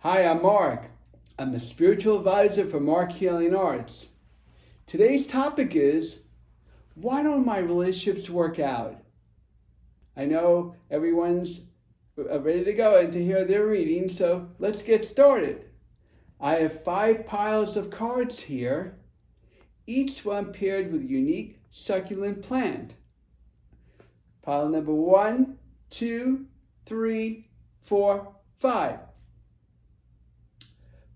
Hi, I'm Marc. I'm the spiritual advisor for Marc Healing Arts. Today's topic is, why don't my relationships work out? I know everyone's ready to go and to hear their reading, so let's get started. I have 5 piles of cards here, each one paired with a unique succulent plant. Pile number 1, 2, 3, 4, 5.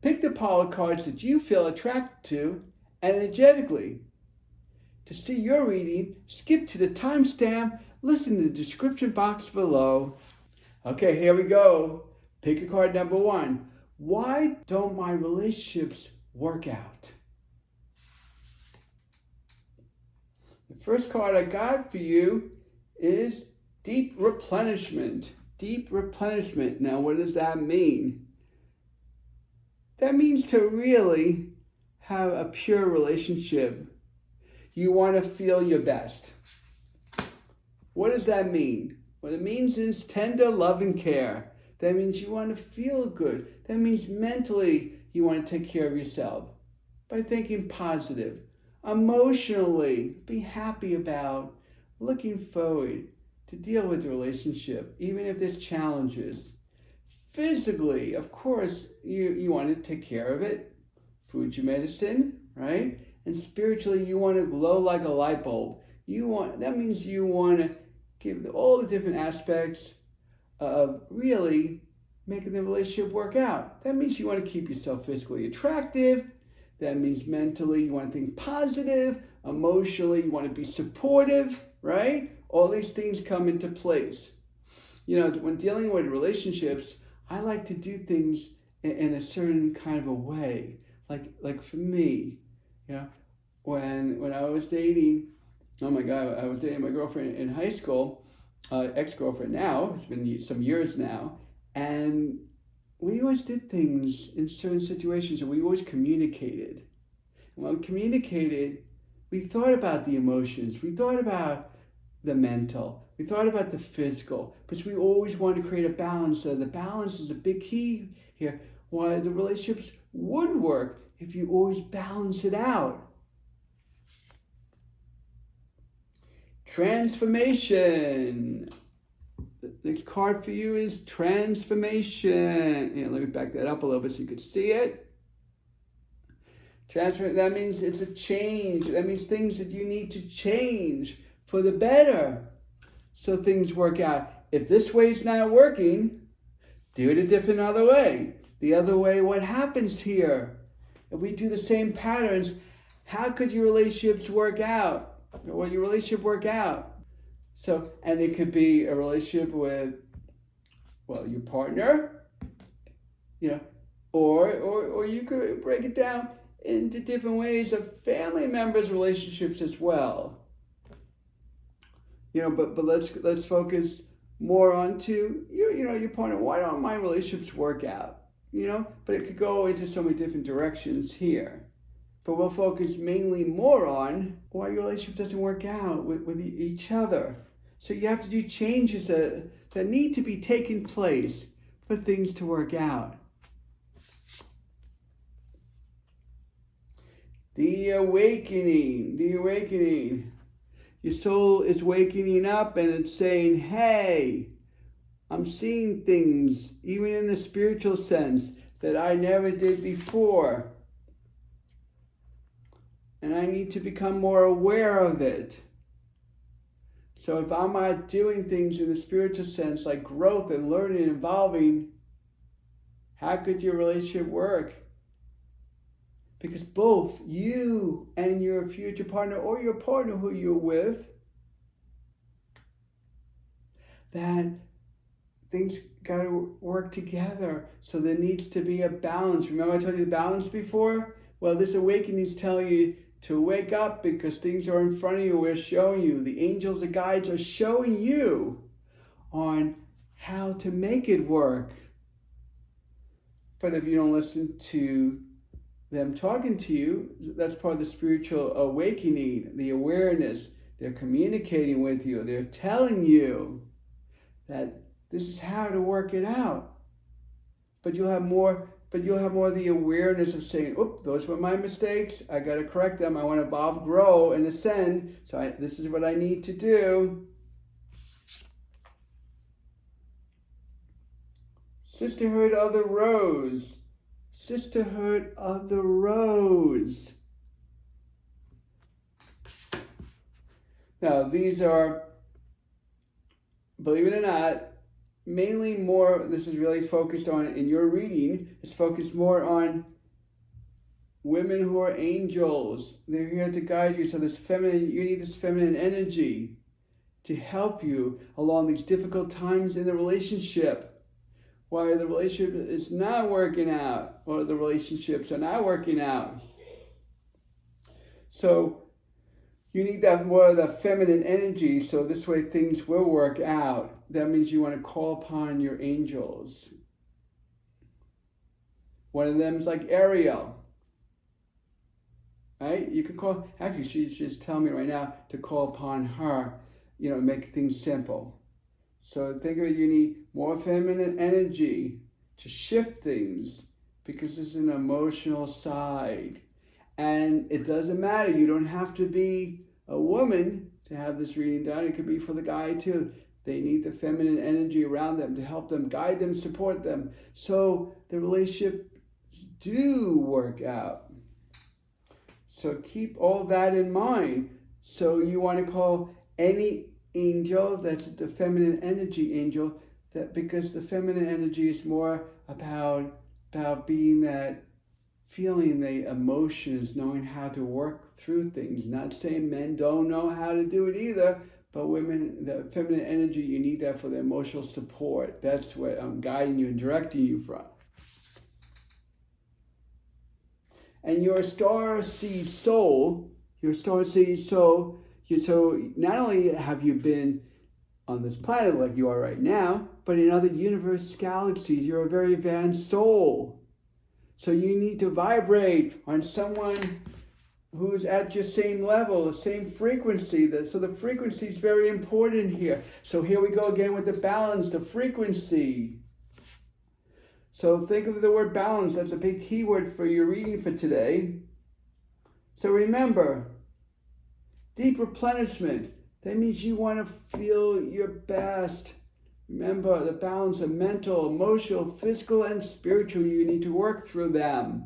Pick the pile of cards that you feel attracted to energetically. To see your reading, skip to the timestamp, listen to the description box below. Okay, here we go. Pick a card number 1. Why don't my relationships work out? The first card I got for you is deep replenishment. Deep replenishment. Now, what does that mean? That means to really have a pure relationship. You want to feel your best. What does that mean? What it means is tender love and care. That means you want to feel good. That means mentally you want to take care of yourself by thinking positive. Emotionally, be happy about looking forward to deal with the relationship, even if there's challenges. Physically, of course, you want to take care of it. Food's your medicine, right? And spiritually, you want to glow like a light bulb. That means you want to give all the different aspects of really making the relationship work out. That means you want to keep yourself physically attractive. That means mentally, you want to think positive. Emotionally, you want to be supportive, right? All these things come into place. You know, when dealing with relationships, I like to do things in a certain kind of a way. Like for me, you know, when I was dating, oh my God, I was dating my girlfriend in high school, ex-girlfriend now, it's been some years now, and we always did things in certain situations and we always communicated. And when we communicated, we thought about the emotions, we thought about the mental, we thought about the physical, but we always want to create a balance. So the balance is a big key here. Why the relationships would work if you always balance it out. Transformation. The next card for you is transformation. Yeah, let me back that up a little bit so you could see it. That means it's a change. That means things that you need to change for the better, so things work out. If this way is not working, do it a different other way. The other way, what happens here? If we do the same patterns, how could your relationships work out? Or your relationship work out? So, and it could be a relationship with, well, your partner, you know, or you could break it down into different ways of family members' relationships as well. You know, but let's focus more onto your partner. Why don't my relationships work out? You know, but it could go into so many different directions here. But we'll focus mainly more on why your relationship doesn't work out with each other. So you have to do changes that need to be taking place for things to work out. The awakening. Your soul is waking up and it's saying, hey, I'm seeing things, even in the spiritual sense, that I never did before. And I need to become more aware of it. So if I'm not doing things in the spiritual sense, like growth and learning and evolving, how could your relationship work? Because both you and your future partner or your partner who you're with, that things got to work together. So there needs to be a balance. Remember I told you the balance before? Well, this awakening is telling you to wake up because things are in front of you. We're showing you. The angels, the guides are showing you on how to make it work. But if you don't listen to them talking to you, that's part of the spiritual awakening, the awareness. They're communicating with you. They're telling you that this is how to work it out. but you'll have more of the awareness of saying, "Oop, those were my mistakes. I got to correct them. I want to evolve, grow, and ascend. So this is what I need to do." Sisterhood of the Rose. Sisterhood of the Rose. Now, these are, believe it or not, mainly more, this is really focused on, in your reading, it's focused more on women who are angels. They're here to guide you. So you need this feminine energy to help you along these difficult times in the relationship. Why the relationship is not working out, or the relationships are not working out. So you need that more of the feminine energy, so this way things will work out. That means you want to call upon your angels. One of them is like Ariel. Right? You can call, actually she's just telling me right now to call upon her, make things simple. So think of it, you need more feminine energy to shift things, because this is an emotional side. And it doesn't matter, you don't have to be a woman to have this reading done. It could be for the guy too. They need the feminine energy around them to help them, guide them, support them, so the relationships do work out. So keep all that in mind. So you want to call any angel that's the feminine energy angel, that because the feminine energy is more about being that feeling the emotions, knowing how to work through things. Not saying men don't know how to do it either, but women, the feminine energy, you need that for the emotional support. That's what I'm guiding you and directing you from. And your starseed soul, so not only have you been on this planet like you are right now, but in other universe galaxies, you're a very advanced soul. So you need to vibrate on someone who's at your same level, the same frequency. So the frequency is very important here. So here we go again with the balance, the frequency. So think of the word balance. That's a big keyword for your reading for today. So remember, deep replenishment. That means you want to feel your best. Remember the balance of mental, emotional, physical, and spiritual. You need to work through them.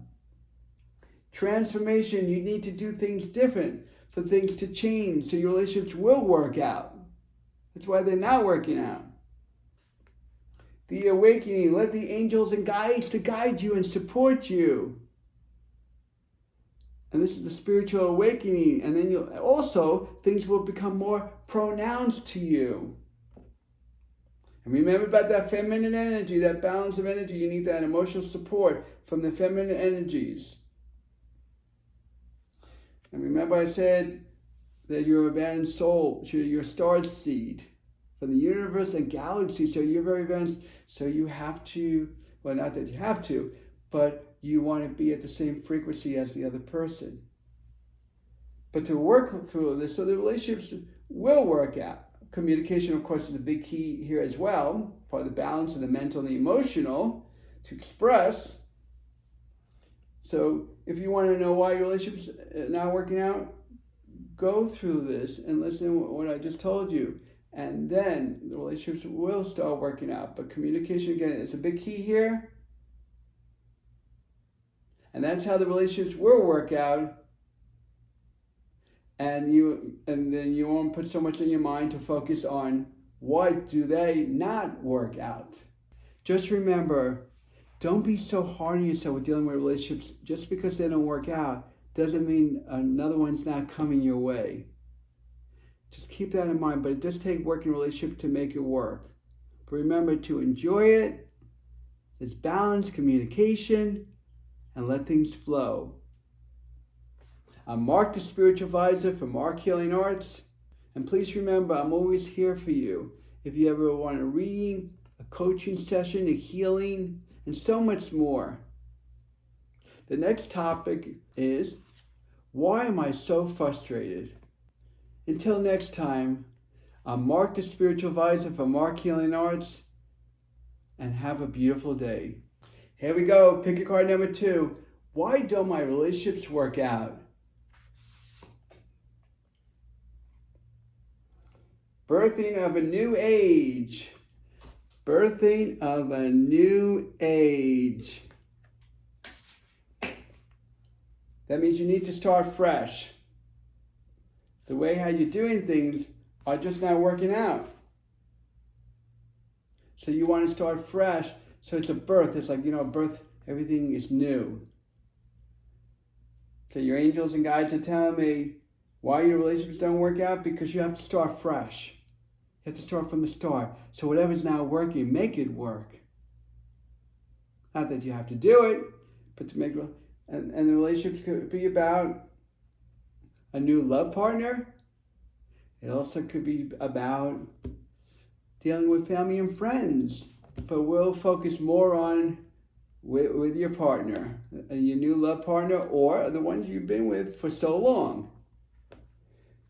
Transformation. You need to do things different for things to change so your relationships will work out. That's why they're not working out. The awakening. Let the angels and guides to guide you and support you. And this is the spiritual awakening. And then things will become more pronounced to you. And remember about that feminine energy, that balance of energy. You need that emotional support from the feminine energies. And remember I said that you're a advanced soul, you're a star seed from the universe and galaxy. So you're very advanced. So you have to, well, not that you have to, but you want to be at the same frequency as the other person. But to work through this, so the relationships will work out. Communication, of course, is a big key here as well, for the balance of the mental and the emotional to express. So if you want to know why your relationship's not working out, go through this and listen to what I just told you. And then the relationships will start working out. But communication, again, is a big key here. And that's how the relationships will work out. And then you won't put so much in your mind to focus on why do they not work out. Just remember, don't be so hard on yourself with dealing with relationships. Just because they don't work out doesn't mean another one's not coming your way. Just keep that in mind. But it does take working relationship to make it work. But remember to enjoy it. It's balance, communication, and let things flow. I'm Marc, the Spiritual Advisor for Marc Healing Arts. And please remember, I'm always here for you. If you ever want a reading, a coaching session, a healing, and so much more. The next topic is, why am I so frustrated? Until next time, I'm Marc, the Spiritual Advisor for Marc Healing Arts, and have a beautiful day. Here we go. Pick your card number 2. Why don't my relationships work out? Birthing of a new age. Birthing of a new age. That means you need to start fresh. The way how you're doing things are just not working out. So you want to start fresh. So it's a birth. It's like, birth, everything is new. So your angels and guides are telling me why your relationships don't work out, because you have to start fresh. You have to start from the start. So whatever's not working, make it work. Not that you have to do it, but to make it. And the relationships could be about a new love partner. It also could be about dealing with family and friends. But we'll focus more on with your partner, your new love partner, or the ones you've been with for so long.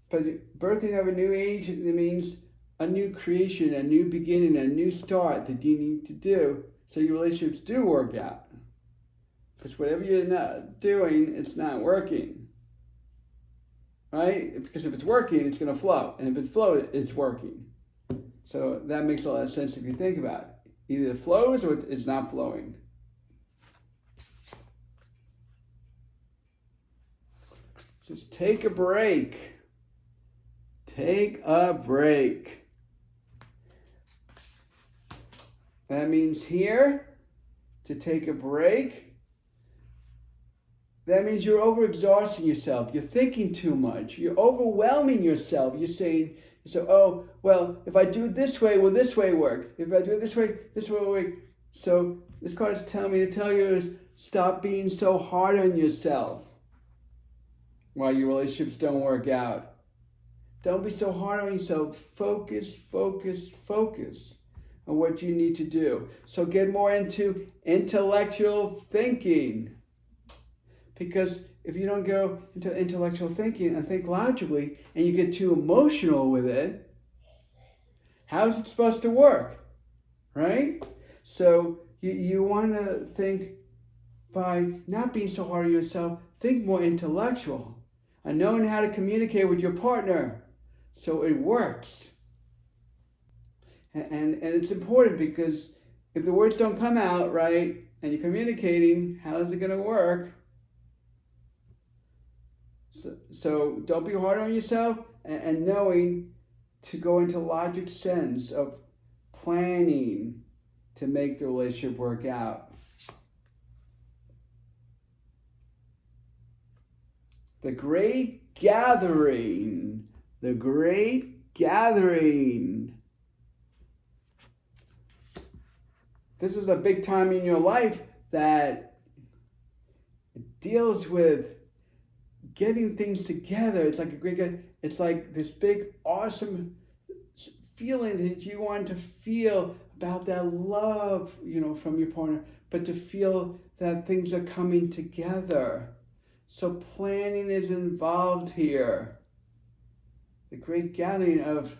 But birthing of a new age, it means a new creation, a new beginning, a new start that you need to do so your relationships do work out. Because whatever you're not doing, it's not working. Right? Because if it's working, it's going to flow. And if it flows, it's working. So that makes a lot of sense if you think about it. Either it flows or it's not flowing. Just take a break. Take a break. That means here, to take a break, that means you're overexhausting yourself. You're thinking too much. You're overwhelming yourself. You're saying, so, oh, well, if I do it this way, will this way work? If I do it this way will work. So this card is telling me to tell you is stop being so hard on yourself while your relationships don't work out. Don't be so hard on yourself. Focus, focus, focus on what you need to do. So get more into intellectual thinking. Because if you don't go into intellectual thinking and think logically and you get too emotional with it, how is it supposed to work? Right? So you want to think by not being so hard on yourself, think more intellectual and knowing how to communicate with your partner so it works. And it's important because if the words don't come out right and you're communicating, how is it going to work? So don't be hard on yourself and knowing to go into logic sense of planning to make the relationship work out. The Great Gathering. The Great Gathering. This is a big time in your life that it deals with getting things together. It's like it's like this big, awesome feeling that you want to feel about that love, from your partner, but to feel that things are coming together. So planning is involved here. The great gathering of,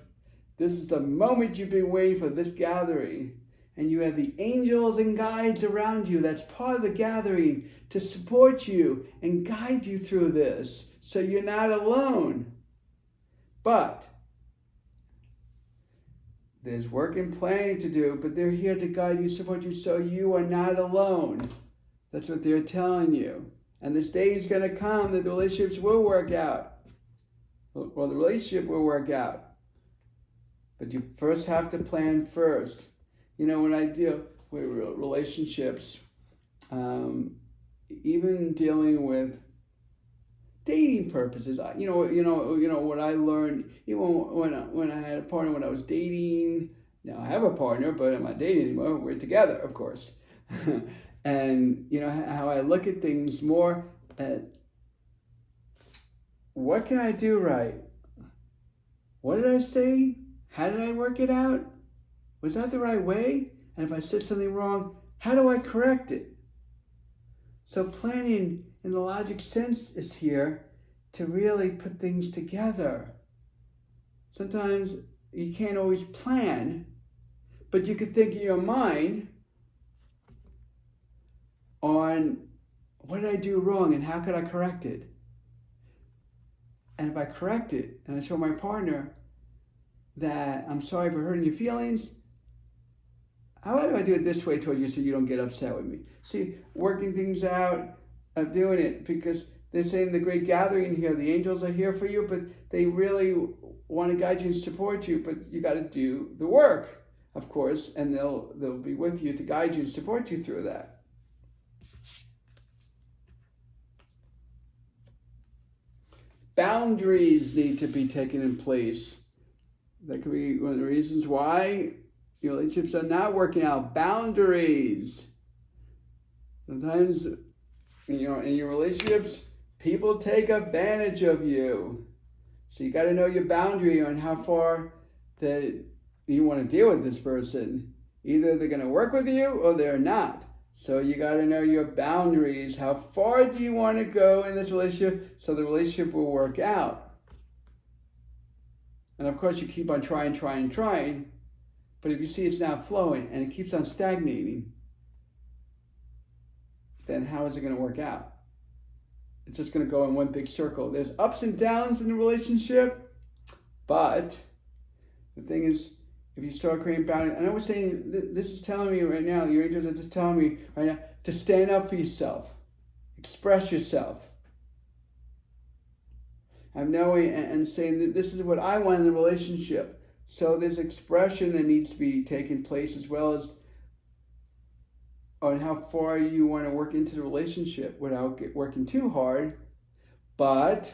this is the moment you've been waiting for, this gathering. And you have the angels and guides around you. That's part of the gathering to support you and guide you through this. So you're not alone. But there's work and planning to do, but they're here to guide you, support you, so you are not alone. That's what they're telling you. And this day is going to come that the relationships will work out. Well, the relationship will work out. But you first have to plan first. When I deal with relationships, even dealing with dating purposes, what I learned, even when I had a partner, when I was dating. Now I have a partner, but I'm not dating anymore. We're together, of course. And how I look at things more at what can I do right? What did I say? How did I work it out? Was that the right way? And if I said something wrong, how do I correct it? So planning in the logic sense is here to really put things together. Sometimes you can't always plan, but you can think in your mind, on what did I do wrong and how could I correct it? And if I correct it and I show my partner that I'm sorry for hurting your feelings, how do I do it this way toward you so you don't get upset with me? See, working things out, of doing it, because they're saying the great gathering here, the angels are here for you, but they really want to guide you and support you, but you got to do the work, of course, and they'll be with you to guide you and support you through that. Boundaries need to be taken in place. That could be one of the reasons why your relationships are not working out. Boundaries. Sometimes, in your relationships, people take advantage of you. So you got to know your boundary on how far that you want to deal with this person. Either they're going to work with you or they're not. So you got to know your boundaries. How far do you want to go in this relationship so the relationship will work out? And of course, you keep on trying. But if you see it's not flowing and it keeps on stagnating, then how is it going to work out? It's just going to go in one big circle. There's ups and downs in the relationship, but the thing is, if you start creating boundaries, and I was saying, this is telling me right now, your angels are just telling me right now, to stand up for yourself, express yourself. I'm knowing and saying that this is what I want in a relationship. So there's expression that needs to be taking place, as well as on how far you want to work into the relationship without working too hard, but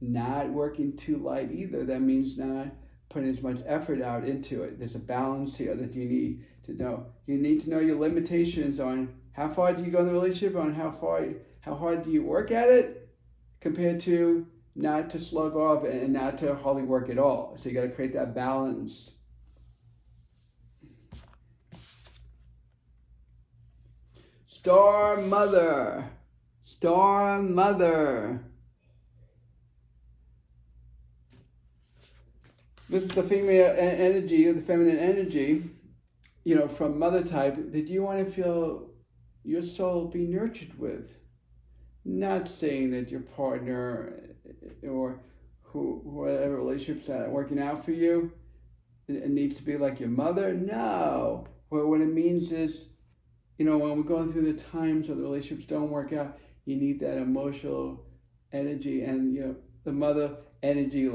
not working too light either. That means not putting as much effort out into it. There's a balance here that you need to know. You need to know your limitations on how far do you go in the relationship, on how hard do you work at it, compared to not to slug off and not to hardly work at all. So you got to create that balance. Star Mother. This is the female energy, or the feminine energy, from mother type, that you want to feel your soul be nurtured with. Not saying that your partner or whatever relationships that are working out for you, it needs to be like your mother. No. What it means is, when we're going through the times where the relationships don't work out, you need that emotional energy, and the mother energy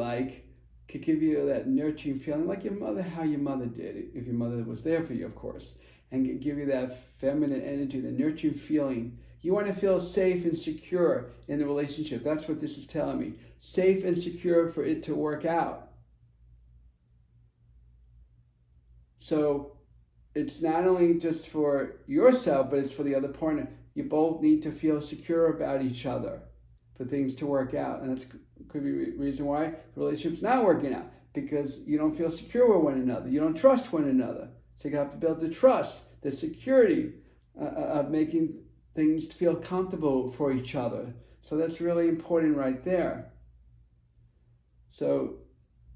could give you that nurturing feeling like your mother, how your mother did, if your mother was there for you, of course, and give you that feminine energy, the nurturing feeling. You want to feel safe and secure in the relationship. That's what this is telling me. Safe and secure for it to work out. So it's not only just for yourself, but it's for the other partner. You both need to feel secure about each other for things to work out. And that could be the reason why the relationship's not working out, because you don't feel secure with one another. You don't trust one another. So you have to build the trust, the security of making things feel comfortable for each other. So that's really important right there. So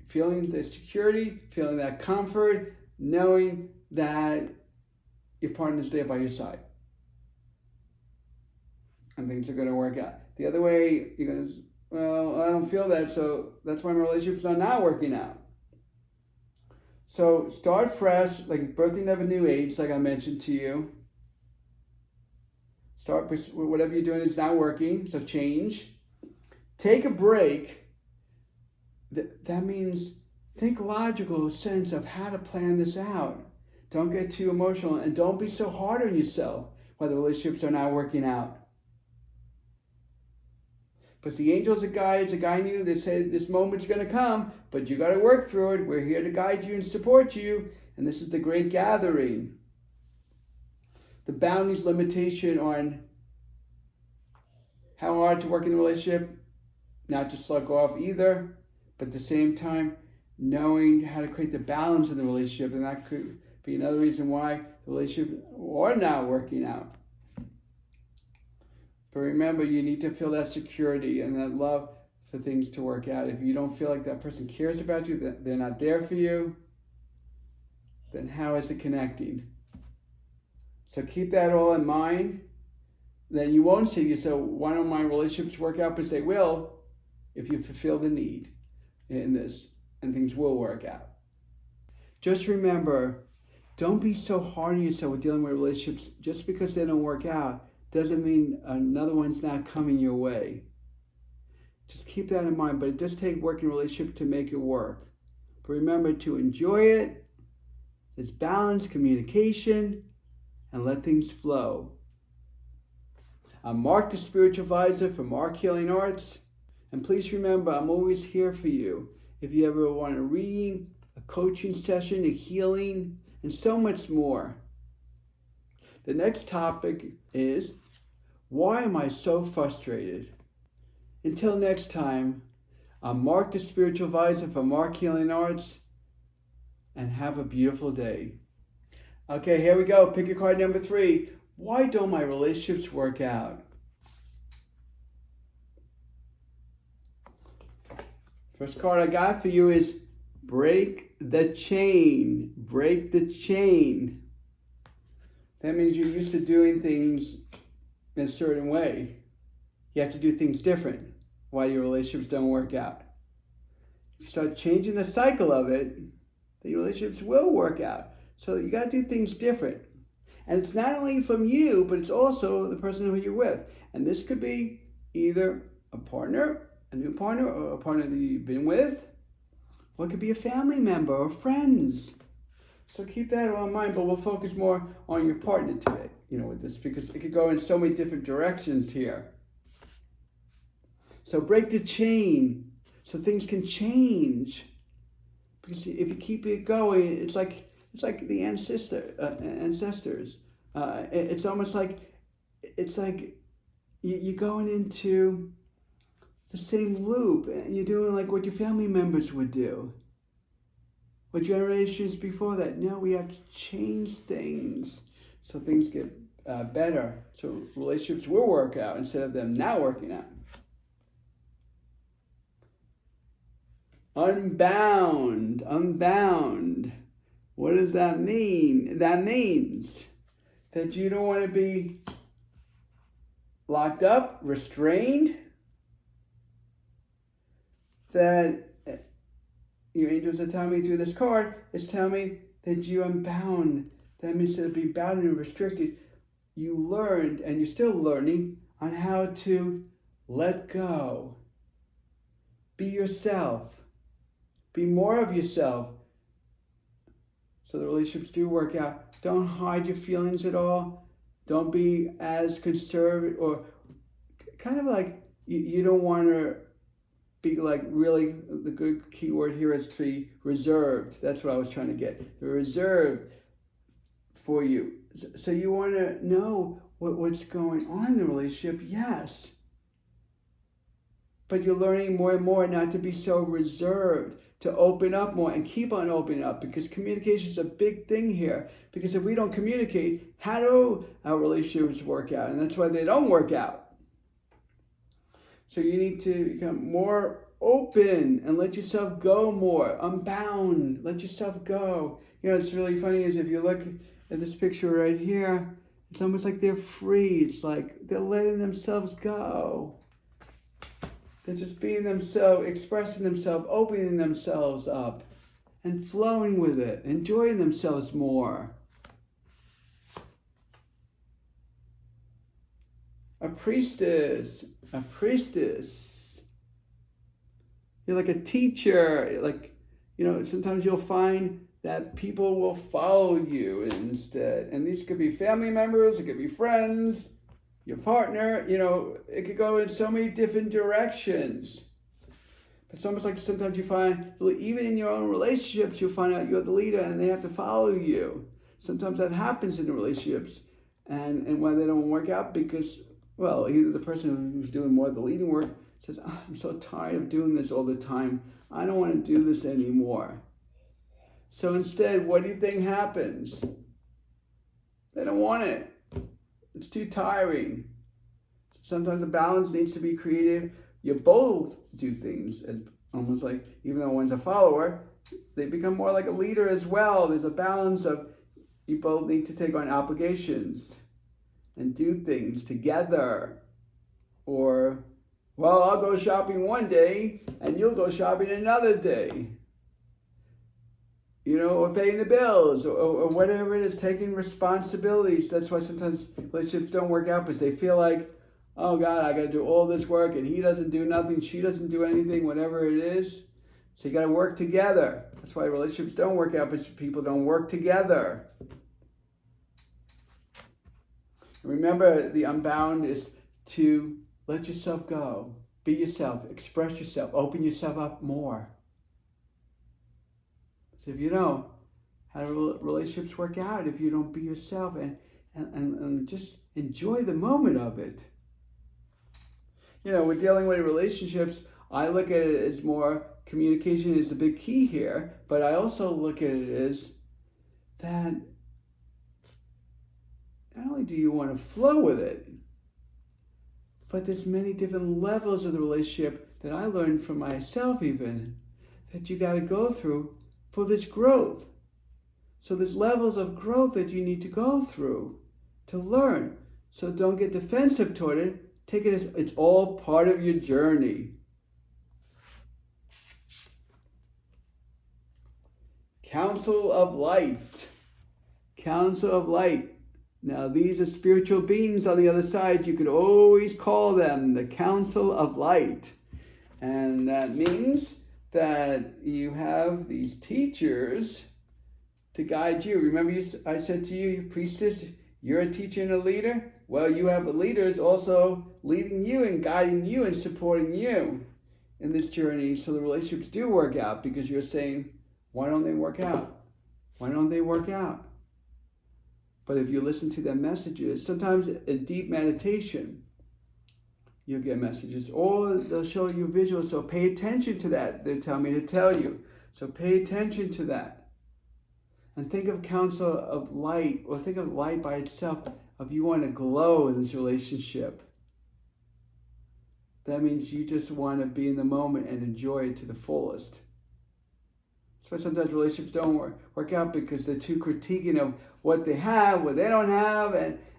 feeling the security, feeling that comfort, knowing that your partner's there by your side. And things are going to work out. The other way, you're going to, well, I don't feel that, so that's why my relationships are not working out. So start fresh, like birthing of a new age, like I mentioned to you. Start with whatever you're doing is not working, so change. Take a break. That means think logical sense of how to plan this out. Don't get too emotional, and don't be so hard on yourself while the relationships are not working out. Because the angels are guides, are guiding you. They say this moment's going to come, but you got to work through it. We're here to guide you and support you, and this is the great gathering. The boundaries limitation on how hard to work in the relationship, not to slug off either, but at the same time, knowing how to create the balance in the relationship, and that could be another reason why the relationship are not working out. But remember, you need to feel that security and that love for things to work out. If you don't feel like that person cares about you, that they're not there for you, then how is it connecting? So keep that all in mind. then you won't see it. So why don't my relationships work out? Because they will if you fulfill the need in this, and things will work out. Just remember, don't be so hard on yourself with dealing with relationships. Just because they don't work out doesn't mean another one's not coming your way. Just keep that in mind. But it does take work in a relationship to make it work. But remember to enjoy it. There's balance, communication, and let things flow. I'm Marc, the Spiritual Advisor for Marc Healing Arts. And please remember, I'm always here for you. If you ever want a reading, a coaching session, a healing, and so much more. The next topic is, why am I so frustrated? Until next time, I'm Marc, the Spiritual Advisor for Marc Healing Arts, and have a beautiful day. Okay, here we go. Pick your card number 3. Why don't my relationships work out? First card I got for you is break the chain. Break the chain. That means you're used to doing things in a certain way. You have to do things different why your relationships don't work out. If you start changing the cycle of it, then your relationships will work out. So you got to do things different. And it's not only from you, but it's also the person who you're with. And this could be either a partner, a new partner, or a partner that you've been with, or it could be a family member or friends. So keep that all in mind, but we'll focus more on your partner today, with this, because it could go in so many different directions here. So break the chain so things can change. Because if you keep it going, it's like the ancestors. It's almost like you're going into the same loop, and you're doing like what your family members would do. What generations before that? No, we have to change things so things get better. So relationships will work out instead of them not working out. Unbound. What does that mean? That means that you don't want to be locked up, restrained, that your angels are telling me through this card is telling me that you unbound. That means to be bound and restricted. You learned, and you're still learning, on how to let go. Be yourself. Be more of yourself. So the relationships do work out. Don't hide your feelings at all. Don't be as conservative, or kind of like you don't want to be like, really, the good key word here is to be reserved. That's what I was trying to get. They're reserved for you. So you want to know what's going on in the relationship, yes. But you're learning more and more not to be so reserved, to open up more and keep on opening up, because communication is a big thing here. Because if we don't communicate, how do our relationships work out? And that's why they don't work out. So you need to become more open and let yourself go more. Unbound. Let yourself go. It's really funny is if you look at this picture right here, it's almost like they're free. It's like they're letting themselves go. They're just being themselves, expressing themselves, opening themselves up, and flowing with it, enjoying themselves more. A priestess. You're like a teacher. Sometimes you'll find that people will follow you instead. And these could be family members, it could be friends, your partner, it could go in so many different directions. But it's almost like sometimes you find, even in your own relationships, you'll find out you're the leader and they have to follow you. Sometimes that happens in the relationships. And why they don't work out, because, either the person who's doing more of the leading work says, I'm so tired of doing this all the time. I don't want to do this anymore. So instead, what do you think happens? They don't want it. It's too tiring. Sometimes the balance needs to be created. You both do things as almost like, even though one's a follower, they become more like a leader as well. There's a balance of, you both need to take on obligations. and do things together. Or, well, I'll go shopping one day and you'll go shopping another day. Or paying the bills, or whatever it is, taking responsibilities. That's why sometimes relationships don't work out, because they feel like, oh God, I got to do all this work, and he doesn't do nothing, she doesn't do anything, whatever it is. So you got to work together. That's why relationships don't work out, because people don't work together. Remember, the unbound is to let yourself go, be yourself, express yourself, open yourself up more. So if you don't, how do relationships work out if you don't be yourself and just enjoy the moment of it? We're dealing with relationships. I look at it as more communication is the big key here, but I also look at it as that not only do you want to flow with it, but there's many different levels of the relationship that I learned from myself even, that you got to go through for this growth. So there's levels of growth that you need to go through to learn. So don't get defensive toward it. Take it as it's all part of your journey. Council of Light. Council of Light. Now these are spiritual beings on the other side. You could always call them the Council of Light. And that means that you have these teachers to guide you. Remember I said to you, priestess, you're a teacher and a leader? Well, you have leaders also leading you and guiding you and supporting you in this journey, so the relationships do work out, because you're saying, why don't they work out? Why don't they work out? But if you listen to their messages, sometimes in deep meditation, you'll get messages, or they'll show you visuals. So pay attention to that. They tell me to tell you. So pay attention to that. And think of Council of Light, or think of light by itself, if you want to glow in this relationship. That means you just want to be in the moment and enjoy it to the fullest. That's why sometimes relationships don't work out, because they're too critiquing of what they have, what they don't have,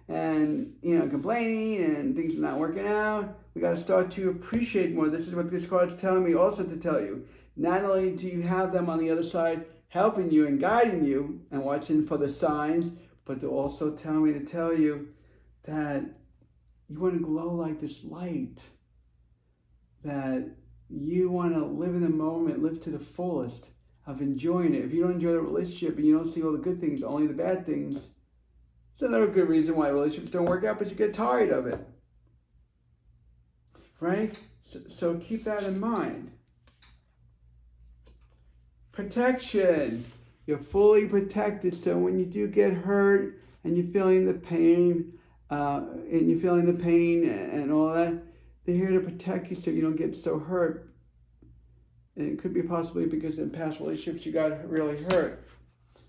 and complaining, and things are not working out. We got to start to appreciate more. This is what this card's telling me also to tell you. Not only do you have them on the other side helping you and guiding you and watching for the signs, but they're also telling me to tell you that you want to glow like this light, that you want to live in the moment, live to the fullest of enjoying it. If you don't enjoy the relationship and you don't see all the good things, only the bad things, it's another good reason why relationships don't work out, but you get tired of it. Right? So keep that in mind. Protection. You're fully protected, so when you do get hurt and you're feeling the pain, and all that, they're here to protect you so you don't get so hurt. And it could be possibly because in past relationships you got really hurt.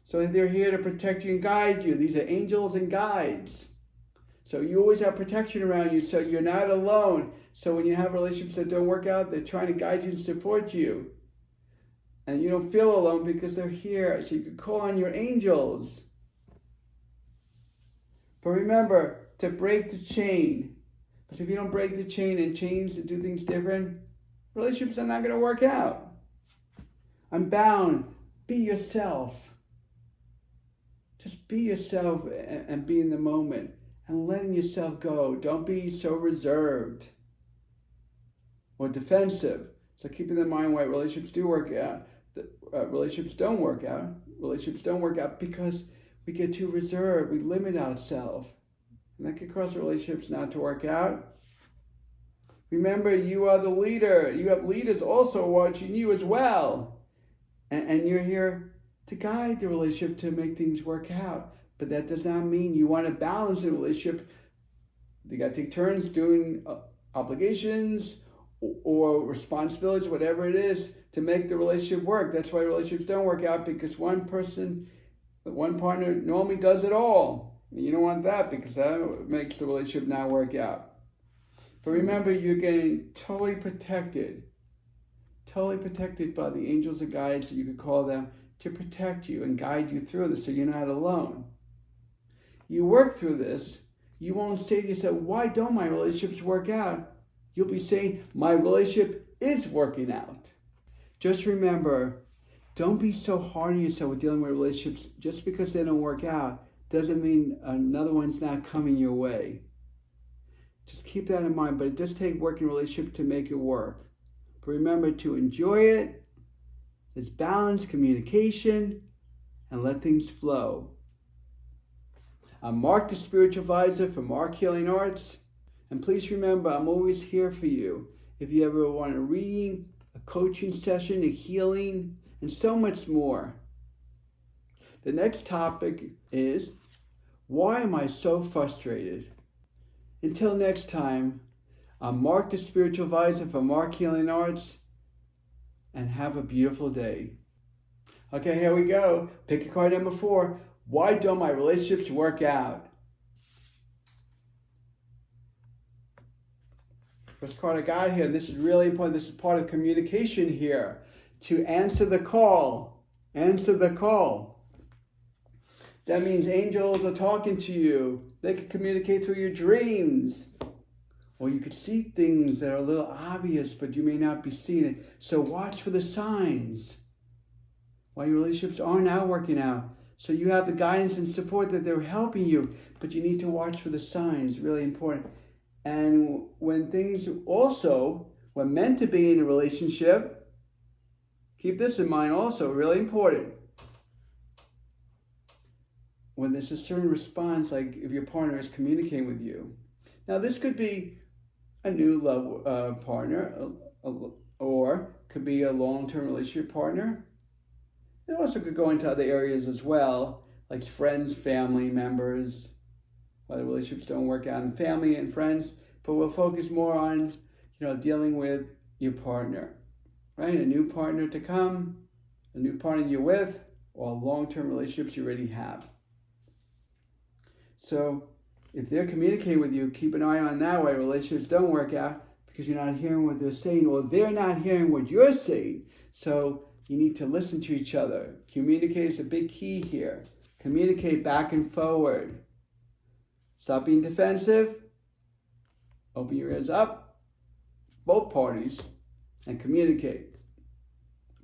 So they're here to protect you and guide you. These are angels and guides. So you always have protection around you, so you're not alone. So when you have relationships that don't work out, they're trying to guide you and support you. And you don't feel alone because they're here. So you can call on your angels. But remember to break the chain. Because if you don't break the chain and change to do things different, relationships are not going to work out. Unbound. Be yourself. Just be yourself and be in the moment. And letting yourself go. Don't be so reserved or defensive. So keeping in mind why relationships do work out. Relationships don't work out. Relationships don't work out because we get too reserved. We limit ourselves. And that can cause relationships not to work out. Remember, you are the leader. You have leaders also watching you as well. And you're here to guide the relationship to make things work out. But that does not mean you want to balance the relationship. You got to take turns doing obligations or responsibilities, whatever it is, to make the relationship work. That's why relationships don't work out, because one partner normally does it all. And you don't want that, because that makes the relationship not work out. But remember, you're getting totally protected by the angels and guides, that you could call them, to protect you and guide you through this so you're not alone. You work through this, You won't say to yourself, why don't my relationships work out? You'll be saying, my relationship is working out. Just remember, don't be so hard on yourself with dealing with relationships. Just because they don't work out doesn't mean another one's not coming your way. Just keep that in mind. But it does take working relationship to make it work. But remember to enjoy it. There's balance, communication, and let things flow. I'm Marc, the Spiritual Advisor for Marc Healing Arts. And please remember, I'm always here for you. If you ever want a reading, a coaching session, a healing, and so much more. The next topic is, why am I so frustrated? Until next time, I'm Marc, the Spiritual Advisor for Marc Healing Arts, and have a beautiful day. Okay, here we go. Pick a card number 4. Why don't my relationships work out? First card I got here, this is really important. This is part of communication here. To answer the call. Answer the call. That means angels are talking to you. They can communicate through your dreams. Or you could see things that are a little obvious, but you may not be seeing it. So watch for the signs. Why your relationships are not working out. So you have the guidance and support that they're helping you, but you need to watch for the signs. Really important. And when things also were meant to be in a relationship, keep this in mind also, really important. When there's a certain response, like if your partner is communicating with you. Now this could be a new love partner, or could be a long-term relationship partner. It also could go into other areas as well, like friends, family members, whether relationships don't work out in family and friends, but we'll focus more on, dealing with your partner, right? A new partner to come, a new partner you're with, or long-term relationships you already have. So if they're communicating with you, keep an eye on that way. Relationships don't work out because you're not hearing what they're saying, or they're not hearing what you're saying. So you need to listen to each other. Communicate is a big key here. Communicate back and forward. Stop being defensive. Open your ears up, both parties, and communicate.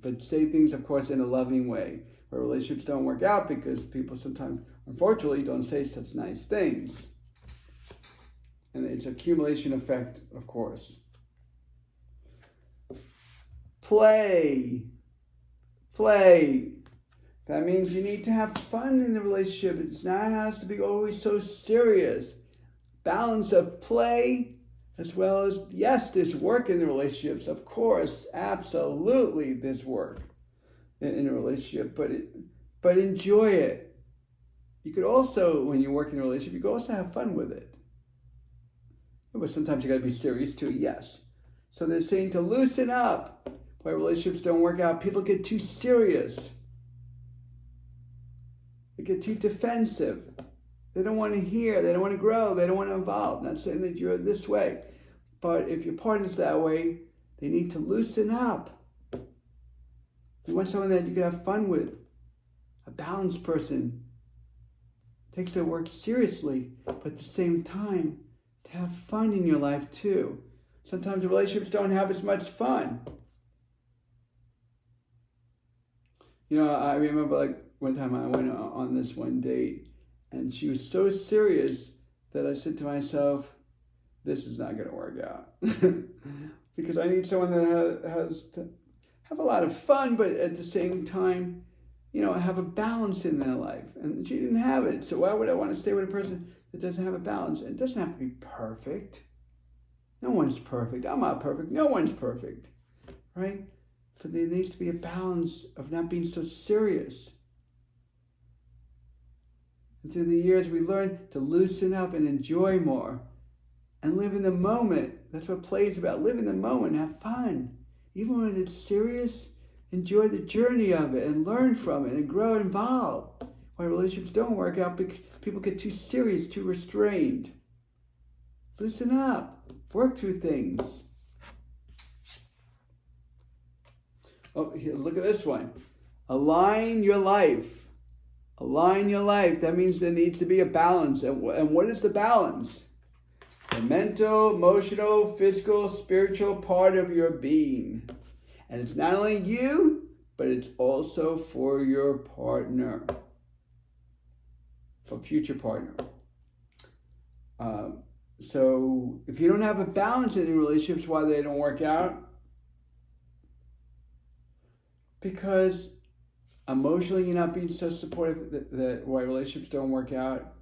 But say things, of course, in a loving way. Where relationships don't work out because people sometimes, unfortunately, don't say such nice things. And it's an accumulation effect, of course. Play. That means you need to have fun in the relationship. It has to be always so serious. Balance of play, as well as, yes, there's work in the relationships. Of course, absolutely, there's work in a relationship, but enjoy it. You could also, when you work in a relationship, you could also have fun with it. But sometimes you got to be serious too, yes. So they're saying to loosen up. Why relationships don't work out, people get too serious. They get too defensive. They don't want to hear, they don't want to grow, they don't want to evolve. Not saying that you're this way, but if your partner's that way, they need to loosen up. You want someone that you can have fun with, a balanced person. Takes their work seriously, but at the same time, to have fun in your life too. Sometimes the relationships don't have as much fun. I remember like one time I went on this one date, and she was so serious that I said to myself, this is not going to work out. Because I need someone that has to have a lot of fun, but at the same time, have a balance in their life. And she didn't have it. So why would I want to stay with a person that doesn't have a balance? And it doesn't have to be perfect. No one's perfect. I'm not perfect. No one's perfect. Right? So there needs to be a balance of not being so serious. And through the years, we learn to loosen up and enjoy more. And live in the moment. That's what play is about. Live in the moment. Have fun. Even when it's serious, enjoy the journey of it and learn from it and grow and evolve. Why relationships don't work out because people get too serious, too restrained. Loosen up. Work through things. Oh, here, look at this one. Align your life. Align your life. That means there needs to be a balance. And what is the balance? The mental, emotional, physical, spiritual part of your being. And it's not only you, but it's also for your partner. For future partner. So if you don't have a balance in your relationships, why they don't work out? Because emotionally you're not being so supportive that why relationships don't work out.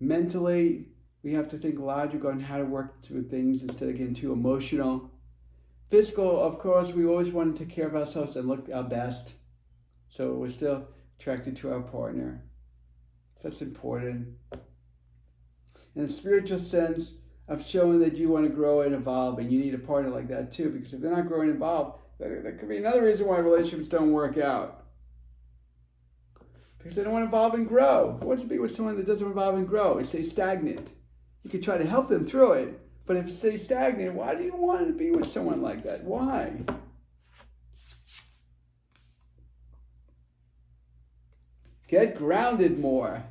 Mentally, we have to think logical on how to work through things instead of getting too emotional. Physical, of course, we always want to take care of ourselves and look our best. So we're still attracted to our partner. That's important. In a spiritual sense of showing that you want to grow and evolve, and you need a partner like that too, because if they're not growing and evolve, that could be another reason why relationships don't work out. Because they don't want to evolve and grow. Who wants to be with someone that doesn't evolve and grow and stay stagnant? You can try to help them through it, but if it stays stagnant, why do you want to be with someone like that? Why? Get grounded more.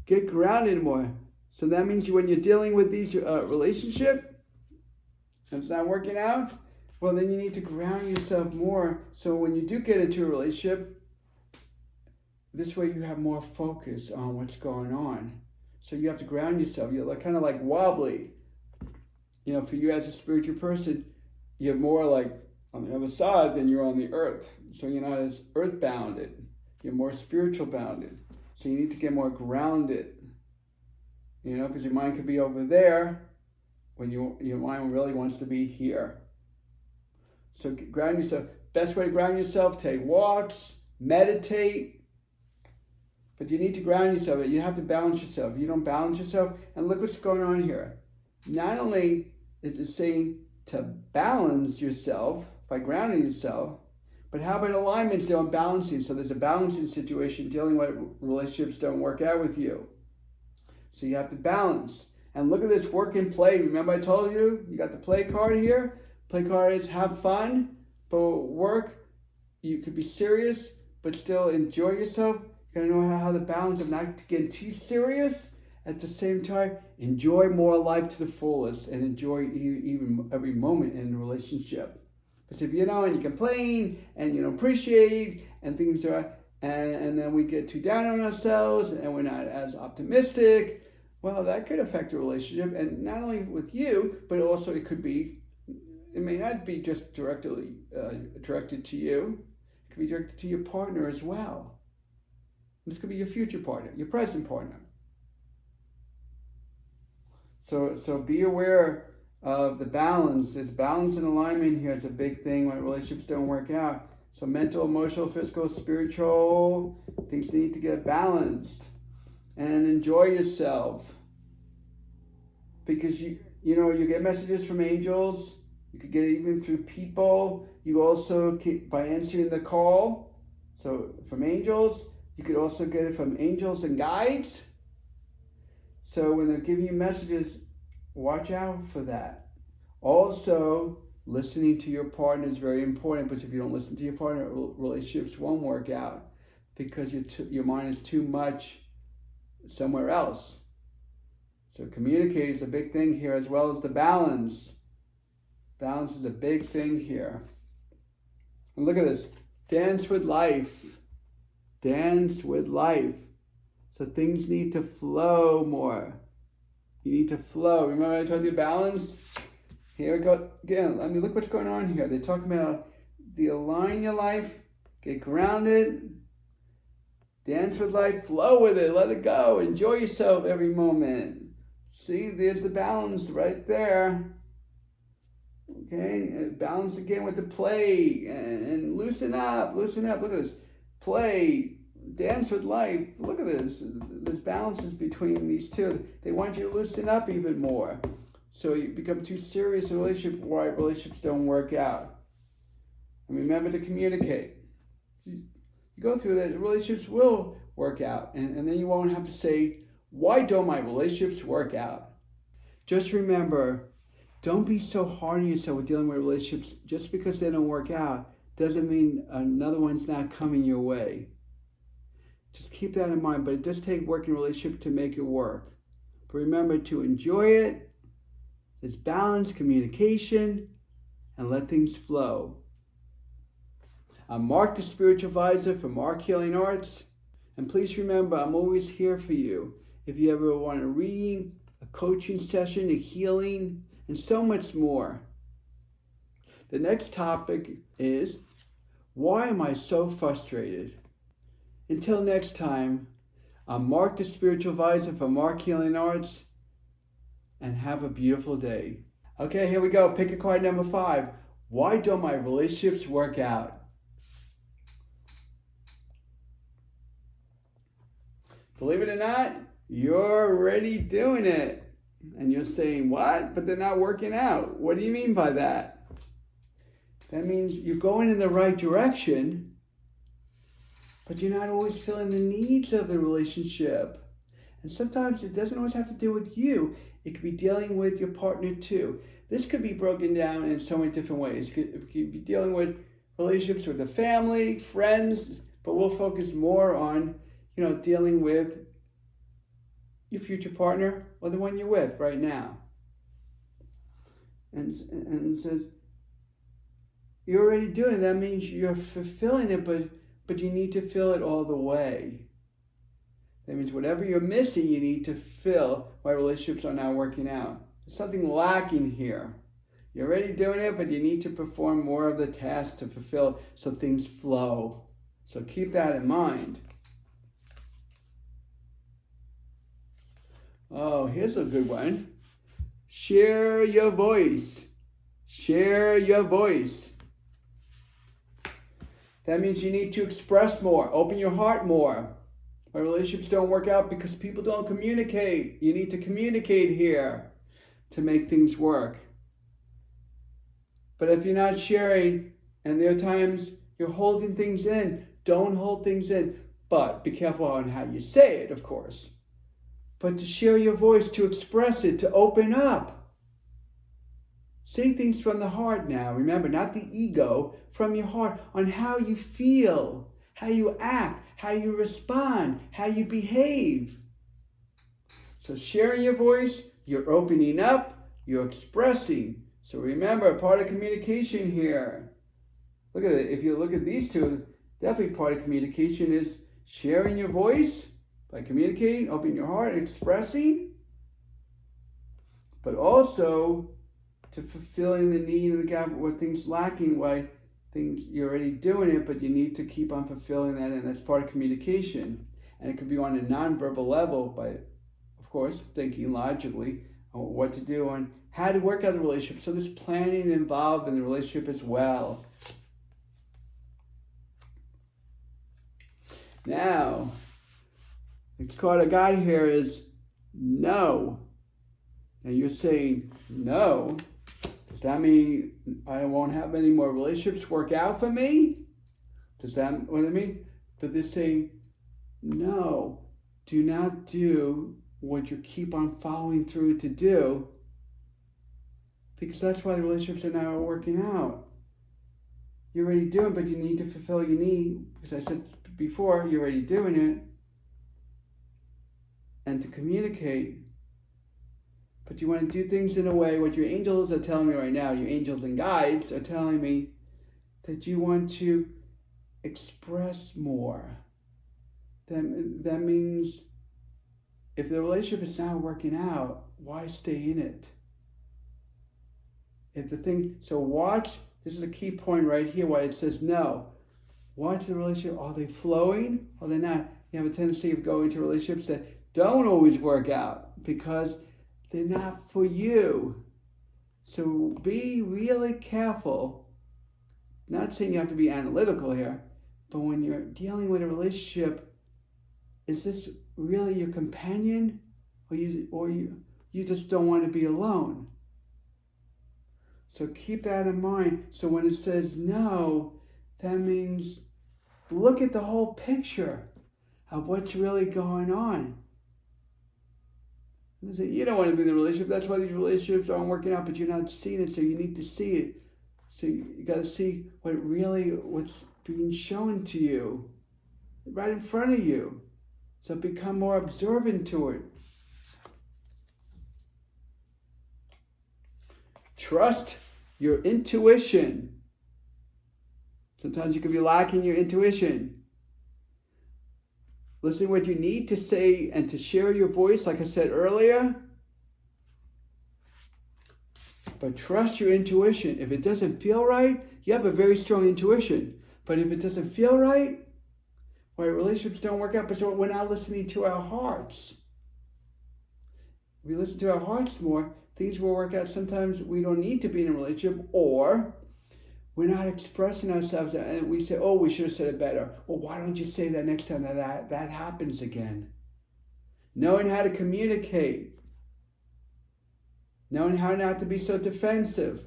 Get grounded more. So that means when you're dealing with these relationship, and it's not working out, well, then you need to ground yourself more. So when you do get into a relationship, this way you have more focus on what's going on. So you have to ground yourself. You're kind of like wobbly. You know, for you as a spiritual person, you're more like on the other side than you're on the earth. So you're not as earth-bounded. You're more spiritual-bounded. So you need to get more grounded. You know, because your mind could be over there when your mind really wants to be here. So ground yourself. Best way to ground yourself, take walks, meditate. But you need to ground yourself. You have to balance yourself. You don't balance yourself. And look what's going on here. Not only is it saying to balance yourself by grounding yourself, but how about alignments doing balancing? So there's a balancing situation dealing with relationships don't work out with you. So you have to balance. And look at this work and play. Remember I told you, you got the play card here. Play card is have fun, but work, you could be serious, but still enjoy yourself. You gotta know how the balance of not getting too serious. At the same time, enjoy more life to the fullest and enjoy even every moment in the relationship. Because if you know, and you complain and you don't appreciate and things are, and then we get too down on ourselves and we're not as optimistic, well, that could affect a relationship. And not only with you, but also it may not be just directly directed to you. It could be directed to your partner as well. This could be your future partner, your present partner. So be aware of the balance. There's balance and alignment here. It's a big thing when relationships don't work out. So mental, emotional, physical, spiritual, things need to get balanced. And enjoy yourself. Because you get messages from angels. You could get it even through people. You also, by answering the call, so from angels, you could also get it from angels and guides. So when they're giving you messages, watch out for that. Also, listening to your partner is very important, because if you don't listen to your partner, relationships won't work out because your mind is too much somewhere else. So communicate is a big thing here, as well as the balance. Balance is a big thing here. And look at this. Dance with life. Dance with life. So things need to flow more. You need to flow. Remember I told you balance? Here we go. Again, I mean, look what's going on here. They're talking about the align your life, get grounded, dance with life, flow with it, let it go, enjoy yourself every moment. See, there's the balance right there. Okay, and balance again with the play and loosen up. Look at this. Play. Dance with life. Look at this. There's balances between these two. They want you to loosen up even more. So you become too serious in a relationship, why relationships don't work out. And remember to communicate. You go through that, relationships will work out. And then you won't have to say, why don't my relationships work out? Just remember, don't be so hard on yourself with dealing with relationships. Just because they don't work out doesn't mean another one's not coming your way. Just keep that in mind. But it does take work in a relationship to make it work. But remember to enjoy it. It's balance, communication, and let things flow. I'm Marc, the Spiritual Advisor for Marc Healing Arts. And please remember, I'm always here for you. If you ever want a reading, a coaching session, a healing, and so much more. The next topic is, why am I so frustrated? Until next time, I'm Marc, the Spiritual Advisor for Marc Healing Arts, and have a beautiful day. Okay, here we go. Pick a card number 5. Why don't my relationships work out? Believe it or not, you're already doing it. And you're saying, what? But they're not working out. What do you mean by that? That means you're going in the right direction, but you're not always filling the needs of the relationship. And sometimes it doesn't always have to do with you. It could be dealing with your partner too. This could be broken down in so many different ways. It could be dealing with relationships with the family, friends, but we'll focus more on, dealing with your future partner or the one you're with right now. And it says, you're already doing it. That means you're fulfilling it, but you need to fill it all the way. That means whatever you're missing, you need to fill why relationships are not working out. There's something lacking here. You're already doing it, but you need to perform more of the task to fulfill so things flow. So keep that in mind. Oh, here's a good one. Share your voice. Share your voice. That means you need to express more. Open your heart more. Why relationships don't work out because people don't communicate. You need to communicate here to make things work. But if you're not sharing, and there are times you're holding things in, don't hold things in. But be careful on how you say it, of course. But to share your voice, to express it, to open up. Say things from the heart now. Remember, not the ego, from your heart, on how you feel, how you act, how you respond, how you behave. So sharing your voice, you're opening up, you're expressing. So remember, part of communication here. Look at it. If you look at these two, definitely part of communication is sharing your voice by communicating, opening your heart, and expressing. But also to fulfilling the need of the gap, what things lacking, why things you're already doing it, but you need to keep on fulfilling that, and that's part of communication. And it could be on a nonverbal level by, of course, thinking logically on what to do, on how to work out the relationship. So there's planning involved in the relationship as well. Now, next card I got here is no. And you're saying no. Does that mean I won't have any more relationships work out for me? Does that what I mean? But they're saying no. Do not do what you keep on following through to do, because that's why the relationships are not working out. You're already doing, but you need to fulfill your need, because I said before, you're already doing it, and to communicate. But you want to do things in a way, what your angels are telling me right now, your angels and guides are telling me that you want to express more. That means if the relationship is not working out, why stay in it? So watch, this is a key point right here, why it says no. Watch the relationship, are they flowing or they're not? You have a tendency of going into relationships that don't always work out because they're not for you. So be really careful. Not saying you have to be analytical here, but when you're dealing with a relationship, is this really your companion, or you just don't want to be alone? So keep that in mind. So when it says no, that means look at the whole picture of what's really going on. You don't want to be in the relationship. That's why these relationships aren't working out, but you're not seeing it, so you need to see it. So you got to see what's being shown to you right in front of you. So become more observant to it. Trust your intuition. Sometimes you can be lacking your intuition. Listen to what you need to say and to share your voice, like I said earlier. But trust your intuition. If it doesn't feel right, you have a very strong intuition. But if it doesn't feel right, why relationships don't work out, because we're not listening to our hearts. If we listen to our hearts more, things will work out. Sometimes we don't need to be in a relationship, or we're not expressing ourselves, and we say, oh, we should have said it better. Well, why don't you say that next time that happens again? Knowing how to communicate. Knowing how not to be so defensive.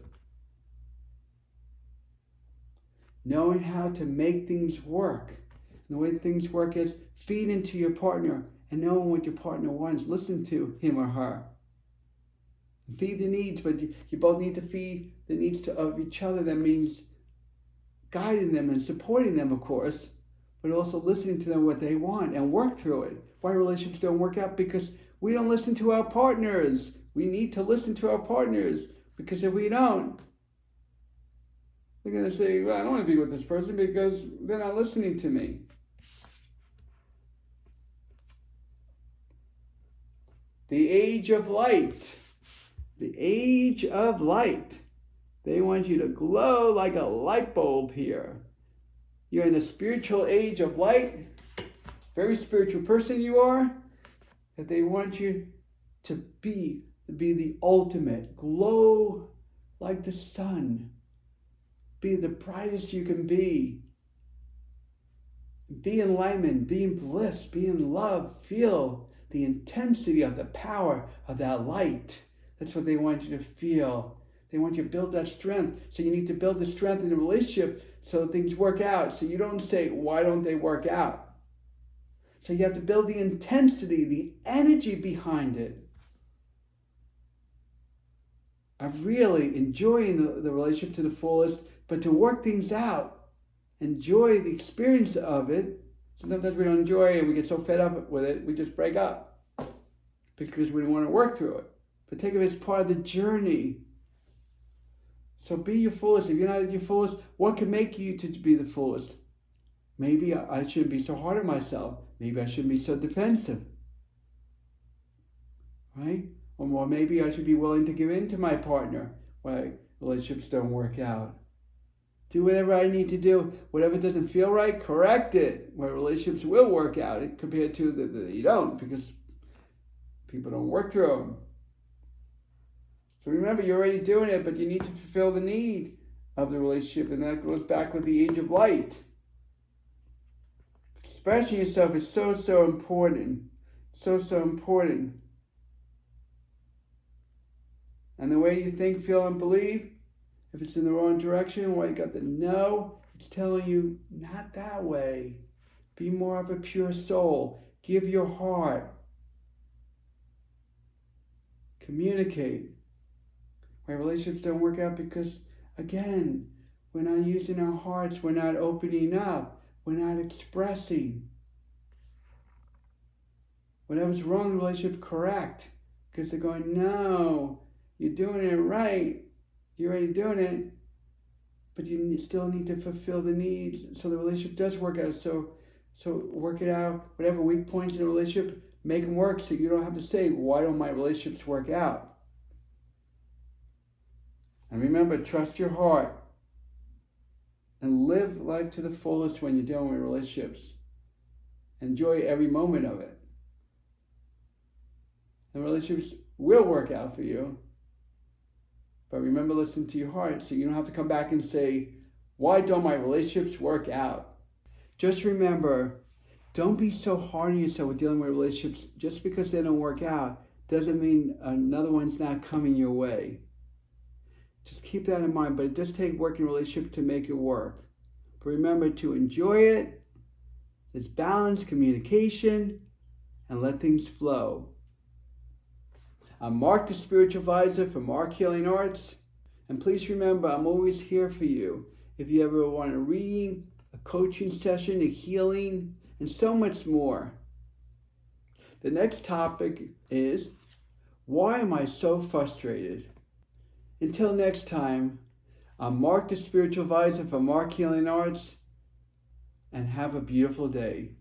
Knowing how to make things work. And the way things work is feed into your partner and knowing what your partner wants. Listen to him or her. Feed the needs, but you both need to feed the needs of each other. That means guiding them and supporting them, of course, but also listening to them what they want and work through it. Why relationships don't work out? Because we don't listen to our partners. We need to listen to our partners, because if we don't, they're going to say, well, I don't want to be with this person because they're not listening to me. The age of light. The age of light. They want you to glow like a light bulb here. You're in a spiritual age of light. Very spiritual person you are. That they want you to be the ultimate. Glow like the sun. Be the brightest you can be. Be enlightenment. Be in bliss. Be in love. Feel the intensity of the power of that light. That's what they want you to feel. They want you to build that strength. So you need to build the strength in the relationship so things work out. So you don't say, why don't they work out? So you have to build the intensity, the energy behind it. Of really enjoying the relationship to the fullest, but to work things out. Enjoy the experience of it. Sometimes we don't enjoy it and we get so fed up with it, we just break up. Because we don't want to work through it. But take it as part of the journey. So be your fullest. If you're not at your fullest, what can make you to be the fullest? Maybe I shouldn't be so hard on myself. Maybe I shouldn't be so defensive. Right? Or maybe I should be willing to give in to my partner why relationships don't work out. Do whatever I need to do. Whatever doesn't feel right, correct it. Where relationships will work out compared to that you don't, because people don't work through them. So remember, you're already doing it, but you need to fulfill the need of the relationship, and that goes back with the age of light. Expressing yourself is so, so important. So, so important. And the way you think, feel, and believe, if it's in the wrong direction, why you got the no, it's telling you, not that way. Be more of a pure soul. Give your heart. Communicate. Why relationships don't work out? Because, again, we're not using our hearts. We're not opening up. We're not expressing. Whatever's wrong in the relationship, correct. Because they're going, no, you're doing it right. You're already doing it. But you still need to fulfill the needs so the relationship does work out. So work it out. Whatever weak points in the relationship, make them work so you don't have to say, why don't my relationships work out? And remember, trust your heart and live life to the fullest when you're dealing with relationships. Enjoy every moment of it. And relationships will work out for you. But remember, listen to your heart so you don't have to come back and say, why don't my relationships work out? Just remember, don't be so hard on yourself with dealing with relationships. Just because they don't work out doesn't mean another one's not coming your way. Just keep that in mind. But it does take working relationship to make it work. But remember to enjoy it. There's balance, communication, and let things flow. I'm Marc, the Spiritual Advisor for Marc Healing Arts. And please remember, I'm always here for you. If you ever want a reading, a coaching session, a healing, and so much more, The next topic is, why am I so frustrated? Until next time, I'm Marc, the Spiritual Advisor for Marc Healing Arts, and have a beautiful day.